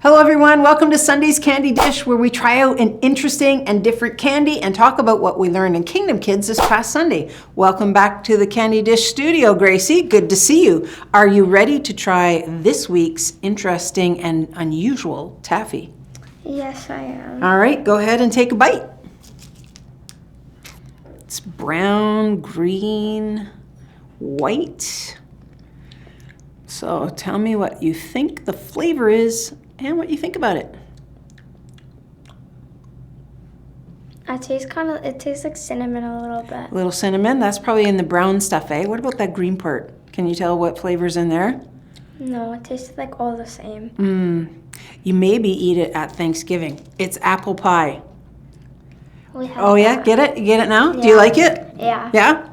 Hello everyone, welcome to Sunday's Candy Dish, where we try out an interesting and different candy and talk about what we learned in Kingdom Kids this past Sunday. Welcome back to the Candy Dish studio, Gracie. Good to see you. Are you ready to try this week's interesting and unusual taffy? Yes, I am. All right, go ahead and take a bite. It's brown, green, white. So tell me what you think the flavor is and what you think about it. It tastes like cinnamon a little bit. A little cinnamon, that's probably in the brown stuff, eh? What about that green part? Can you tell what flavor's in there? No, it tastes like all the same. You maybe eat it at Thanksgiving. It's apple pie. Oh yeah, get it? You get it now? Yeah. Do you like it? Yeah. Yeah?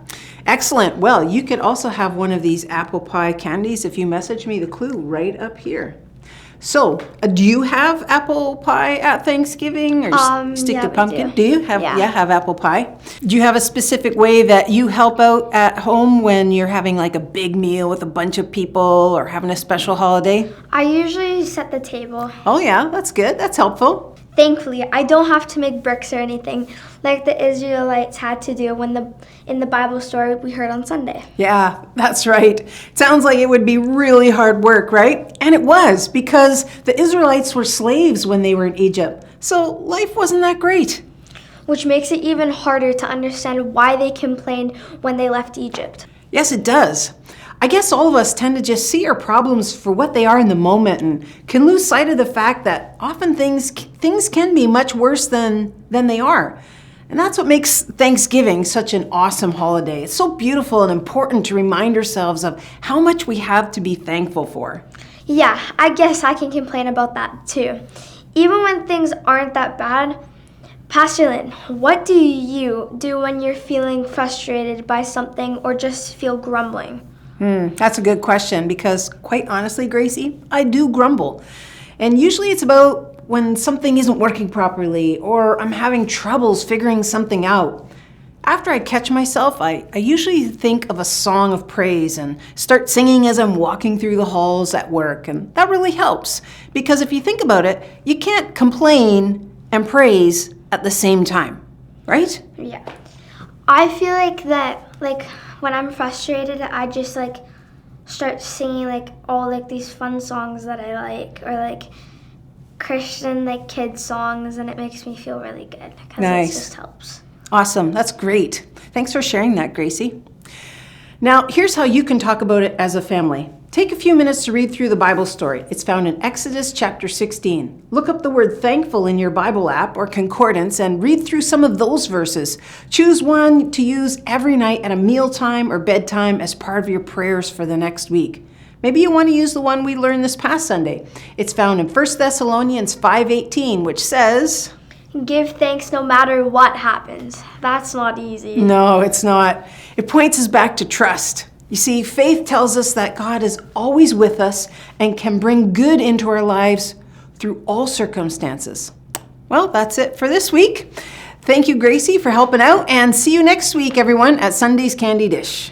Excellent. Well, you could also have one of these apple pie candies if you message me the clue right up here. So, do you have apple pie at Thanksgiving or stick to pumpkin? Do you have yeah. have apple pie? Do you have a specific way that you help out at home when you're having like a big meal with a bunch of people or having a special holiday? I usually set the table. Oh yeah, that's good. That's helpful. Thankfully, I don't have to make bricks or anything like the Israelites had to do in the Bible story we heard on Sunday. Yeah, that's right. Sounds like it would be really hard work, right? And it was, because the Israelites were slaves when they were in Egypt. So life wasn't that great. Which makes it even harder to understand why they complained when they left Egypt. Yes, it does. I guess all of us tend to just see our problems for what they are in the moment and can lose sight of the fact that often things can be much worse than they are. And that's what makes Thanksgiving such an awesome holiday. It's so beautiful and important to remind ourselves of how much we have to be thankful for. Yeah, I guess I can complain about that too. Even when things aren't that bad. Pastor Lynn, what do you do when you're feeling frustrated by something or just feel grumbling? That's a good question because, quite honestly, Gracie, I do grumble. And usually it's about when something isn't working properly or I'm having troubles figuring something out. After I catch myself, I usually think of a song of praise and start singing as I'm walking through the halls at work. And that really helps because if you think about it, you can't complain and praise at the same time, right? Yeah. I feel like when I'm frustrated, I just start singing all these fun songs that I like, or Christian kids songs, and it makes me feel really good because Nice. It just helps. Awesome. That's great. Thanks for sharing that, Gracie. Now, here's how you can talk about it as a family. Take a few minutes to read through the Bible story. It's found in Exodus chapter 16. Look up the word thankful in your Bible app or concordance and read through some of those verses. Choose one to use every night at a mealtime or bedtime as part of your prayers for the next week. Maybe you want to use the one we learned this past Sunday. It's found in 1 Thessalonians 5:18, which says, Give thanks no matter what happens. That's not easy. No, it's not. It points us back to trust. You see, faith tells us that God is always with us and can bring good into our lives through all circumstances. Well, that's it for this week. Thank you, Gracie, for helping out, and see you next week, everyone, at Sunday's Candy Dish.